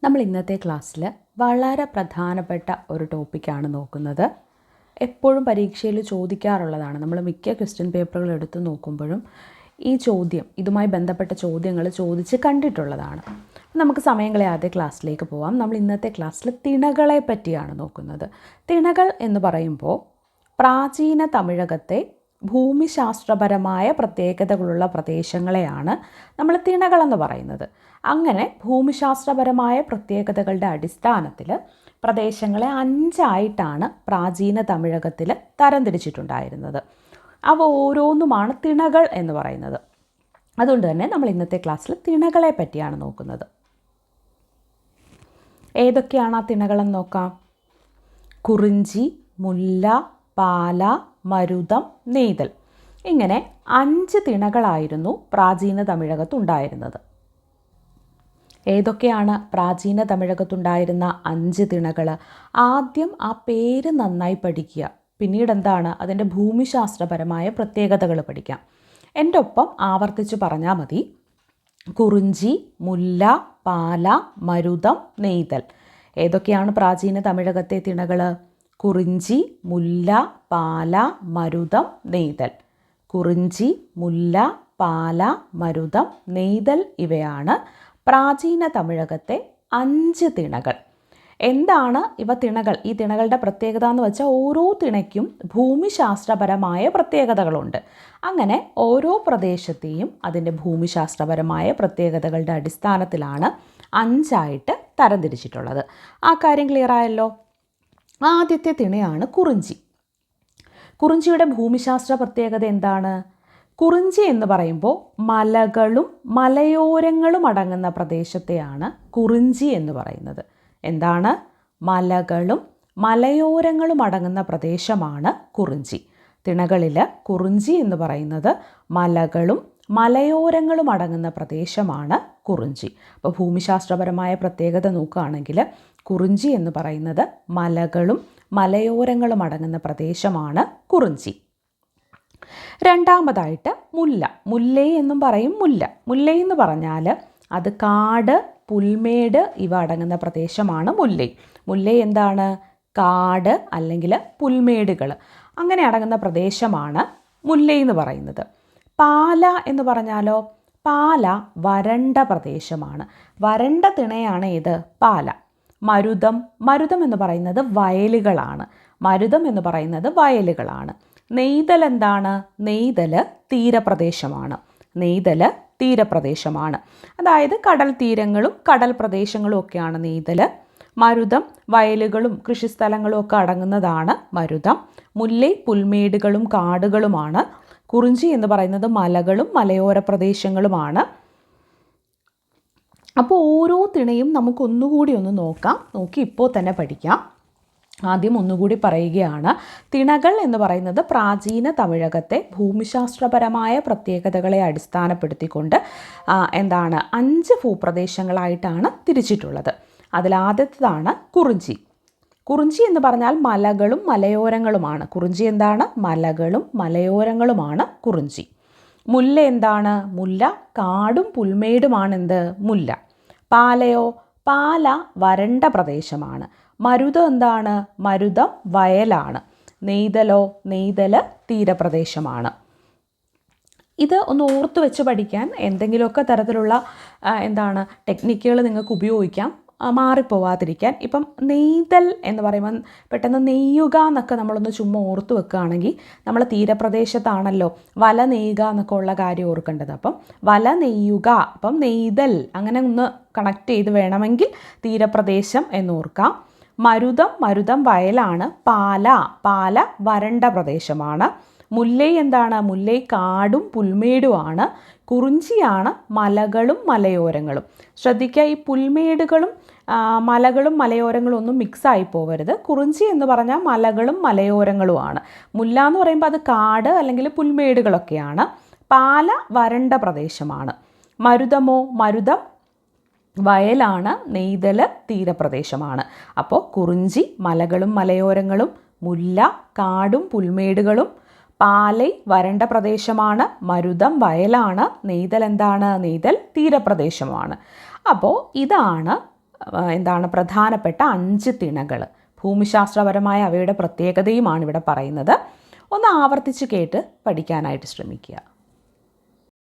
നമ്മൾ ഇന്നത്തെ ക്ലാസ്സിൽ വളരെ പ്രധാനപ്പെട്ട ഒരു ടോപ്പിക്കാണ് നോക്കുന്നത്. എപ്പോഴും പരീക്ഷയിൽ ചോദിക്കാറുള്ളതാണ്. നമ്മൾ മിക്ക ക്വസ്റ്റ്യൻ പേപ്പറുകൾ എടുത്ത് നോക്കുമ്പോഴും ഈ ചോദ്യം, ഇതുമായി ബന്ധപ്പെട്ട ചോദ്യങ്ങൾ ചോദിച്ച് കണ്ടിട്ടുള്ളതാണ്. നമുക്ക് സമയം കളയാതെ ക്ലാസ്സിലേക്ക് പോവാം. നമ്മൾ ഇന്നത്തെ ക്ലാസ്സിൽ തിണകളെ പറ്റിയാണ് നോക്കുന്നത്. തിണകൾ എന്ന് പറയുമ്പോൾ പ്രാചീന തമിഴകത്തെ ഭൂമിശാസ്ത്രപരമായ പ്രത്യേകതകളുള്ള പ്രദേശങ്ങളെയാണ് നമ്മൾ തിണകളെന്ന് പറയുന്നത്. അങ്ങനെ ഭൂമിശാസ്ത്രപരമായ പ്രത്യേകതകളുടെ അടിസ്ഥാനത്തിൽ പ്രദേശങ്ങളെ 5ആയിട്ടാണ് പ്രാചീന തമിഴകത്തിൽ തരംതിരിച്ചിട്ടുണ്ടായിരുന്നത്. അവ ഓരോന്നുമാണ് തിണകൾ എന്ന് പറയുന്നത്. അതുകൊണ്ട് തന്നെ നമ്മൾ ഇന്നത്തെ ക്ലാസ്സിൽ തിണകളെ പറ്റിയാണ് നോക്കുന്നത്. ഏതൊക്കെയാണ് ആ തിണകളെന്ന് നോക്കാം. കുറിഞ്ചി, മുല്ല, പാല, മരുതം, നെയ്തൽ. ഇങ്ങനെ 5 തിണകളായിരുന്നു പ്രാചീന തമിഴകത്തുണ്ടായിരുന്നത്. ഏതൊക്കെയാണ് പ്രാചീന തമിഴകത്തുണ്ടായിരുന്ന 5 തിണകൾ? ആദ്യം ആ പേര് നന്നായി പഠിക്കുക. പിന്നീട് എന്താണ് അതിൻ്റെ ഭൂമിശാസ്ത്രപരമായ പ്രത്യേകതകൾ പഠിക്കാം. എൻ്റെ ഒപ്പം ആവർത്തിച്ച് പറഞ്ഞാൽ മതി. കുറിഞ്ചി, മുല്ല, പാല, മരുതം, നെയ്തൽ. ഏതൊക്കെയാണ് പ്രാചീന തമിഴകത്തെ തിണകൾ? കുറിഞ്ചി, മുല്ല, പാല, മരുതം, നെയ്തൽ. കുറിഞ്ചി, മുല്ല, പാല, മരുതം, നെയ്തൽ ഇവയാണ് പ്രാചീന തമിഴകത്തെ 5 തിണകൾ. എന്താണ് ഇവ തിണകൾ? ഈ തിണകളുടെ പ്രത്യേകത എന്ന് വെച്ചാൽ ഓരോ തിണയ്ക്കും ഭൂമിശാസ്ത്രപരമായ പ്രത്യേകതകളുണ്ട്. അങ്ങനെ ഓരോ പ്രദേശത്തെയും അതിൻ്റെ ഭൂമിശാസ്ത്രപരമായ പ്രത്യേകതകളുടെ അടിസ്ഥാനത്തിലാണ് 5ആയിട്ട് തരംതിരിച്ചിട്ടുള്ളത്. ആ കാര്യം ക്ലിയർ ആയല്ലോ. ആദ്യത്തെ തിണയാണ് കുറിഞ്ചി. കുറിഞ്ചിയുടെ ഭൂമിശാസ്ത്ര പ്രത്യേകത എന്താണ്? കുറിഞ്ചി എന്ന് പറയുമ്പോൾ മലകളും മലയോരങ്ങളും അടങ്ങുന്ന പ്രദേശത്തെയാണ് കുറിഞ്ചി എന്ന് പറയുന്നത്. എന്താണ്? മലകളും മലയോരങ്ങളും അടങ്ങുന്ന പ്രദേശമാണ് കുറിഞ്ചി. തിണകളിൽ കുറിഞ്ചി എന്ന് പറയുന്നത് മലകളും മലയോരങ്ങളും അടങ്ങുന്ന പ്രദേശമാണ് കുറിഞ്ചി. അപ്പോൾ ഭൂമിശാസ്ത്രപരമായ പ്രത്യേകത നോക്കുകയാണെങ്കിൽ കുറിഞ്ചി എന്ന് പറയുന്നത് മലകളും മലയോരങ്ങളും അടങ്ങുന്ന പ്രദേശമാണ് കുറിഞ്ചി. രണ്ടാമതായിട്ട് മുല്ല. മുല്ലൈ എന്നും പറയും. മുല്ലൈ എന്ന് പറഞ്ഞാൽ അത് കാട്, പുൽമേട് ഇവ അടങ്ങുന്ന പ്രദേശമാണ് മുല്ലൈ. മുല്ലൈ എന്താണ്? കാട് അല്ലെങ്കിൽ പുൽമേടുകൾ അങ്ങനെ അടങ്ങുന്ന പ്രദേശമാണ് മുല്ലൈ എന്ന് പറയുന്നത്. പാല എന്ന് പറഞ്ഞാലോ? പാല വരണ്ട പ്രദേശമാണ്. വരണ്ട തിണയാണ് ഏത്? പാല. മരുതം എന്ന് പറയുന്നത് വയലുകളാണ്. നെയ്തൽ എന്താണ്? നെയ്തൽ തീരപ്രദേശമാണ്. അതായത് കടൽ തീരങ്ങളും കടൽ പ്രദേശങ്ങളും ഒക്കെയാണ് നെയ്തൽ. മരുതം വയലുകളും കൃഷിസ്ഥലങ്ങളും ഒക്കെ അടങ്ങുന്നതാണ് മരുതം. മുല്ലൈ പുൽമേടുകളും കാടുകളുമാണ്. കുറിഞ്ചി എന്ന് പറയുന്നത് മലകളും മലയോര പ്രദേശങ്ങളുമാണ്. അപ്പോൾ ഓരോ തിണയും നമുക്കൊന്നുകൂടി ഒന്ന് നോക്കാം. നോക്കി ഇപ്പോൾ തന്നെ പഠിക്കാം. ആദ്യം ഒന്നുകൂടി പറയുകയാണ്. തിണകൾ എന്ന് പറയുന്നത് പ്രാചീന തമിഴകത്തെ ഭൂമിശാസ്ത്രപരമായ പ്രത്യേകതകളെ അടിസ്ഥാനപ്പെടുത്തിക്കൊണ്ട് 5 ഭൂപ്രദേശങ്ങളായിട്ടാണ് തിരിച്ചിട്ടുള്ളത്. അതിലാദ്യത്തേതാണ് കുറിഞ്ചി. കുറിഞ്ചി എന്ന് പറഞ്ഞാൽ മലകളും മലയോരങ്ങളുമാണ്. കുറിഞ്ചി എന്താണ്? മലകളും മലയോരങ്ങളുമാണ് കുറിഞ്ചി. മുല്ല എന്താണ്? മുല്ല കാടും പുൽമേടുമാണ് എന്ത്? മുല്ല. പാലയോ? പാല വരണ്ട പ്രദേശമാണ്. മരുതം എന്താണ്? മരുതം വയലാണ്. നെയ്തലോ? നെയ്തൽ തീരപ്രദേശമാണ്. ഇത് ഒന്ന് ഓർത്ത് വെച്ച് പഠിക്കാൻ എന്തെങ്കിലുമൊക്കെ തരത്തിലുള്ള ടെക്നിക്കുകൾ നിങ്ങൾക്ക് ഉപയോഗിക്കാം, മാറിപ്പോവാതിരിക്കാൻ. ഇപ്പം നെയ്തൽ എന്ന് പറയുമ്പോൾ പെട്ടെന്ന് നെയ്യുക എന്നൊക്കെ നമ്മളൊന്ന് ചുമ്മാ ഓർത്ത് വെക്കുകയാണെങ്കിൽ നമ്മൾ തീരപ്രദേശത്താണല്ലോ വല നെയ്യുക എന്നൊക്കെ ഉള്ള കാര്യം ഓർക്കേണ്ടത്. അപ്പം വല നെയ്യുക, അപ്പം നെയ്തൽ അങ്ങനെ ഒന്ന് കണക്ട് ചെയ്ത് വേണമെങ്കിൽ തീരപ്രദേശം എന്നോർക്കാം. മരുതം വയലാണ്. പാല വരണ്ട പ്രദേശമാണ്. മുല്ലൈ എന്താണ്? മുല്ലൈ കാടും പുൽമേടുമാണ്. കുറിഞ്ചിയാണ് മലകളും മലയോരങ്ങളും. ശ്രദ്ധിക്കുക, ഈ പുൽമേടുകളും മലകളും മലയോരങ്ങളും ഒന്നും മിക്സായി പോകരുത്. കുറിഞ്ചി എന്ന് പറഞ്ഞാൽ മലകളും മലയോരങ്ങളുമാണ്. മുല്ല എന്ന് പറയുമ്പോൾ അത് കാട് അല്ലെങ്കിൽ പുൽമേടുകളൊക്കെയാണ്. പാല വരണ്ട പ്രദേശമാണ്. മരുതം വയലാണ്. നെയ്തൽ തീരപ്രദേശമാണ്. അപ്പോൾ കുറിഞ്ചി മലകളും മലയോരങ്ങളും, മുല്ല കാടും പുൽമേടുകളും, പാലൈ വരണ്ട പ്രദേശമാണ്, മരുതം വയലാണ്, നെയ്തൽ എന്താണ്? നെയ്തൽ തീരപ്രദേശമാണ്. അപ്പോൾ ഇതാണ് എന്താണ് പ്രധാനപ്പെട്ട 5 തിണകൾ, ഭൂമിശാസ്ത്രപരമായ അവയുടെ പ്രത്യേകതയുമാണ് ഇവിടെ പറയുന്നത്. ഒന്ന് ആവർത്തിച്ച് കേട്ട് പഠിക്കാനായിട്ട് ശ്രമിക്കുക.